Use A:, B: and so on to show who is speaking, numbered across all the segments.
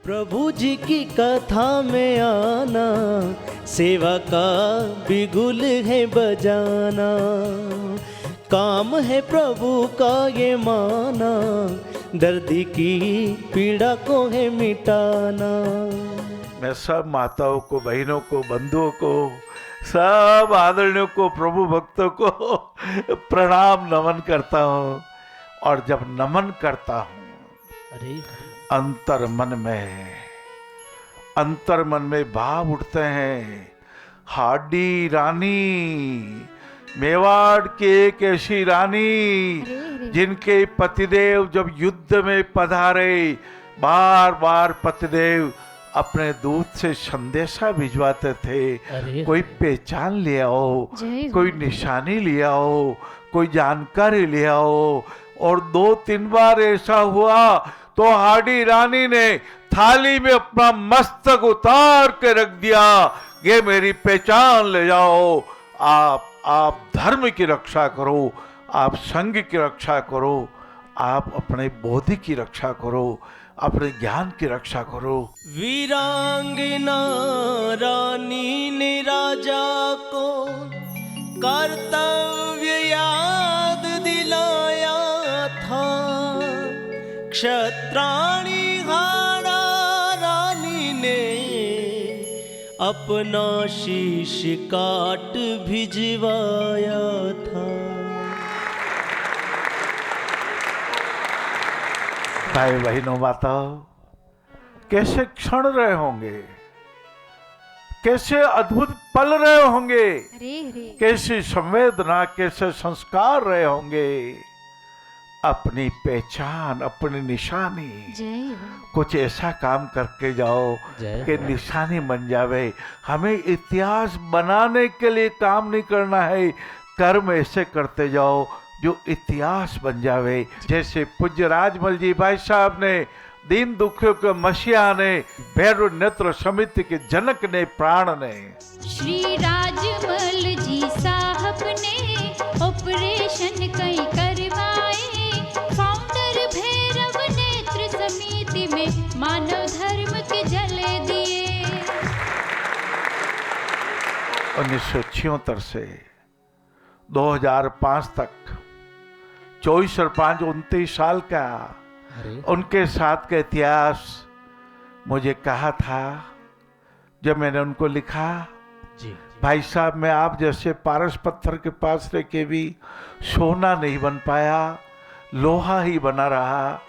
A: प्रभु जी की कथा में आना, सेवा का बिगुल है बजाना, काम है प्रभु का ये माना, दर्दी की पीड़ा को है मिटाना।
B: मैं सब माताओं को, बहनों को, बंधुओं को, सब आदरणीयों को, प्रभु भक्तों को प्रणाम नमन करता हूँ। और जब नमन करता हूँ अंतर मन में भाव उठते हैं। हाडी रानी, मेवाड़ की एक ऐसी रानी जिनके पतिदेव जब युद्ध में पधारे, बार बार पतिदेव अपने दूत से संदेशा भिजवाते थे, कोई पहचान ले आओ, कोई निशानी ले आओ, कोई जानकारी ले आओ। और 2-3 बार ऐसा हुआ तो हाडी रानी ने थाली में अपना मस्तक उतार के रख दिया, ये मेरी पहचान ले जाओ। आप धर्म की रक्षा करो, आप संघ की रक्षा करो, आप अपने बोधि की रक्षा करो, अपने ज्ञान की रक्षा करो।
A: वीरांगना रानी ने राजा को कर्तव्य याद दिलाया था, क्षत्राणी हाड़ा रानी ने अपना शीश काट भिजवाया था।
B: भाई बहनों माताओं, कैसे क्षण रहे होंगे, कैसे अद्भुत पल रहे होंगे, कैसी संवेदना, कैसे संस्कार रहे होंगे। अपनी पहचान, अपनी निशानी, कुछ ऐसा काम करके जाओ कि निशानी बन जावे। हमें इतिहास बनाने के लिए काम नहीं करना है, कर्म ऐसे करते जाओ जो इतिहास बन जावे। जैसे पूज्य राजमल जी भाई साहब ने, दीन दुखियों के मसीहा ने, भैरव नेत्र समिति के जनक ने, प्राण ने,
C: श्री राजमल जी साहब ने ऑपरेशन कई करवाए, फाउंडर भैरव नेत्र समिति में मानव धर्म के जले दिए।
B: 1976 से 2005 तक 24 और 5 29 साल का उनके साथ का इतिहास मुझे कहा था। जब मैंने उनको लिखा, भाई साहब मैं आप जैसे पारस पत्थर के पास रह के भी सोना नहीं बन पाया, लोहा ही बना रहा।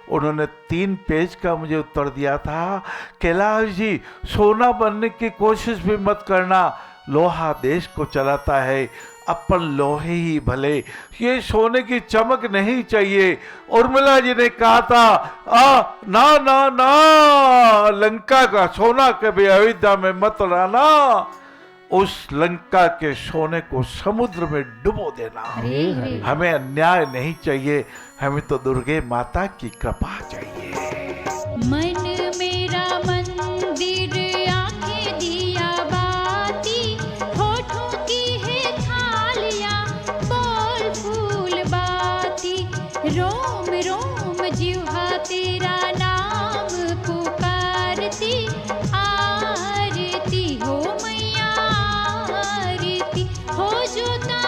B: उन्होंने 3 पेज का मुझे उत्तर दिया था, कैलाश जी सोना बनने की कोशिश भी मत करना, लोहा देश को चलाता है, अपन लोहे ही भले, ये सोने की चमक नहीं चाहिए। उर्मिला जी ने कहा था, ना ना ना, लंका का सोना कभी अयोध्या में मत लाना, उस लंका के सोने को समुद्र में डुबो देना। हमें अन्याय नहीं चाहिए, हमें तो दुर्गे माता की कृपा चाहिए।
C: मन मेरा मंदिर, आंखें दिया बाती, होठों की है थालियां, बोल फूल बाती, रोम रोम जिह्वा तेरा नाम पुकारती, आरती हो मैया आरती, हो जोता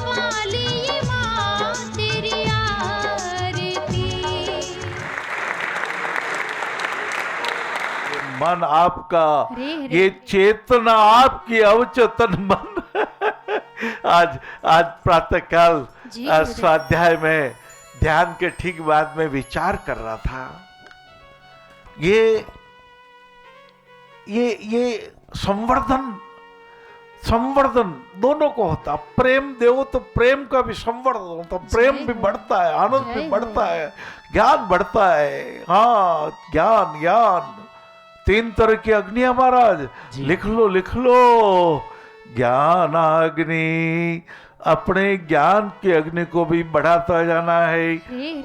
C: वाली माँ तेरी आरती।
B: मन आपका, ये चेतना आपकी, अवचेतन मन आज प्रातःकाल स्वाध्याय में ध्यान के ठीक बाद में विचार कर रहा था। ये संवर्धन दोनों को होता। प्रेम देवो तो प्रेम का भी संवर्धन होता, प्रेम भी बढ़ता है, आनंद भी बढ़ता है, ज्ञान बढ़ता है। हाँ, ज्ञान 3 तरह की अग्नि है महाराज, लिख लो। ज्ञान अग्नि, अपने ज्ञान की अग्नि को भी बढ़ाता जाना है।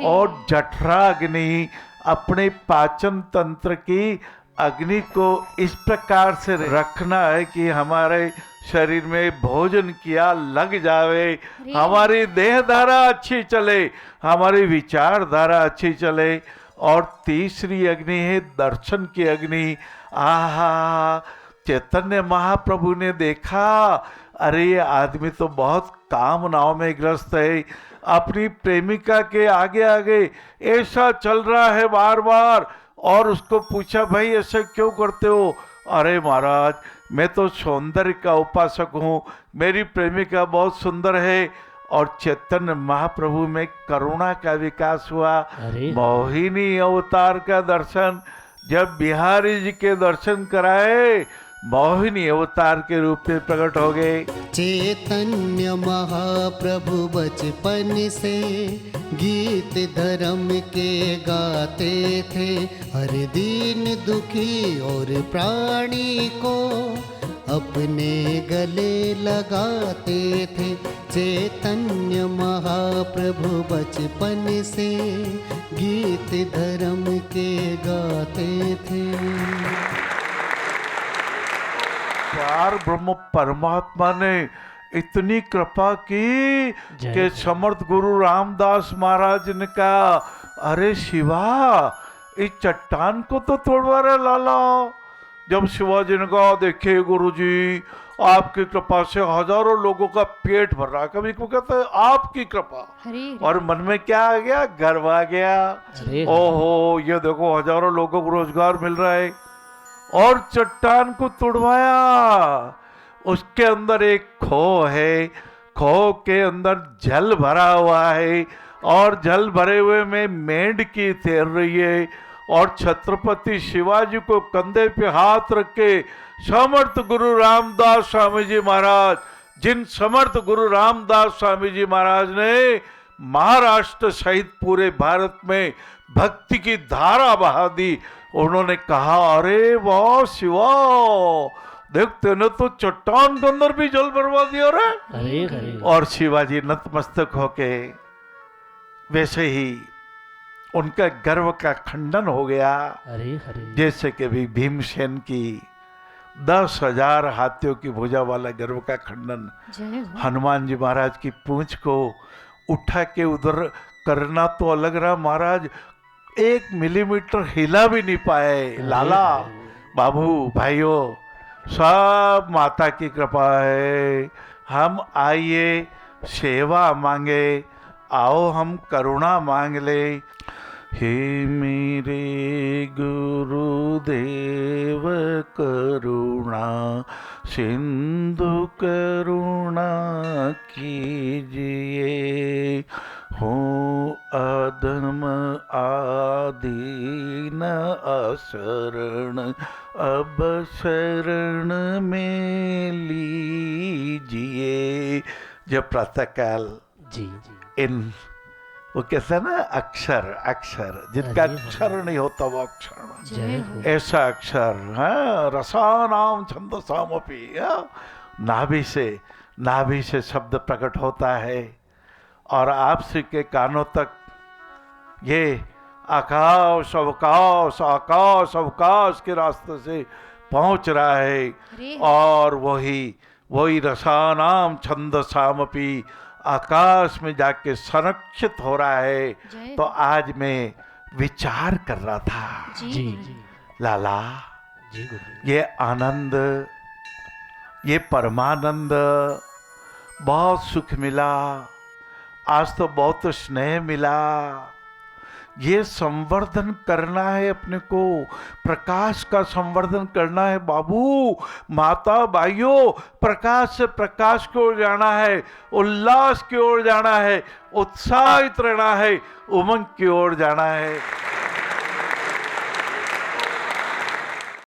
B: और जठरा अग्नि, अपने पाचन तंत्र की अग्नि को इस प्रकार से रखना है कि हमारे शरीर में भोजन किया लग जावे, हमारी देह धारा अच्छी चले, हमारी विचारधारा अच्छी चले। और तीसरी अग्नि है दर्शन की अग्नि। आहा, चैतन्य महाप्रभु ने देखा, अरे ये आदमी तो बहुत कामनाओं में ग्रस्त है, अपनी प्रेमिका के आगे आगे ऐसा चल रहा है बार बार। और उसको पूछा, भाई ऐसे क्यों करते हो? अरे महाराज, मैं तो सौंदर्य का उपासक हूँ, मेरी प्रेमिका बहुत सुंदर है। और चैतन्य महाप्रभु में करुणा का विकास हुआ। मोहिनी अवतार का दर्शन, जब बिहारी जी के दर्शन कराए, मोहिनी अवतार के रूप में प्रकट हो गए।
D: चैतन्य महाप्रभु बचपन से गीत धर्म के गाते थे, हर दीन दुखी और प्राणी को अपने गले लगाते थे। चैतन्य महाप्रभु बचपन से गीत धर्म के गाते थे।
B: पार ब्रह्म परमात्मा ने इतनी कृपा की कि समर्थ गुरु रामदास महाराज ने कहा, अरे शिवा, इस चट्टान को तो तोड़वा रहे लाला। जब शिवाजी ने कहा, देखिए गुरुजी, आपकी कृपा से हजारों लोगों का पेट भर रहा। कभी को कहते हैं आपकी कृपा, और मन में क्या आ गया? गर्व आ गया। ओहो, ये देखो हजारों लोगों को रोजगार मिल रहा है। और चट्टान को तोड़वाया, उसके अंदर एक खो है, खो के अंदर जल भरा हुआ है, और जल भरे हुए में मेंढकी तैर रही है। और छत्रपति शिवाजी को कंधे पे हाथ रख के समर्थ गुरु रामदास स्वामी जी महाराज, जिन समर्थ गुरु रामदास स्वामी जी महाराज ने महाराष्ट्र सहित पूरे भारत में भक्ति की धारा बहा दी, उन्होंने कहा, अरे वाह शिवा, देखते न तो चट्टान के अंदर भी जल भरवा दिया रे। और शिवाजी नतमस्तक होके, वैसे ही उनका गर्व का खंडन हो गया। जैसे कि भी भीमसेन की 10,000 हाथियों की भुजा वाला गर्व का खंडन हनुमान जी महाराज की पूंछ को उठा के उधर करना तो अलग रहा, महाराज 1 मिलीमीटर हिला भी नहीं पाए। लाला, बाबू, भाइयों, सब माता की कृपा है। हम आइए, सेवा मांगे, आओ हम करुणा मांग ले। हे मेरे गुरुदेव करुणा सिंधु करुणा कीजिए, हो अधम आदीन असरण अब शरण में लीजिए। जब प्रातःकाल इन वो कैसा ना अक्षर, अक्षर जिनका अक्षर नहीं होता वो अक्षर, ऐसा अक्षर है रसानाम छंदसामपि, नाभि से शब्द प्रकट होता है और आपसे के कानों तक ये आकाश अवकाश, आकाश अवकाश के रास्ते से पहुंच रहा है। और वही रसानाम छंदसामपि आकाश में जाके संरक्षित हो रहा है। तो आज मैं विचार कर रहा था, लाला, ये आनंद, ये परमानंद, बहुत सुख मिला, आज तो बहुत स्नेह मिला। ये संवर्धन करना है अपने को, प्रकाश का संवर्धन करना है बाबू, माता भाइयों, प्रकाश से प्रकाश की ओर जाना है, उल्लास की ओर जाना है, उत्साहित रहना है, उमंग की ओर जाना है।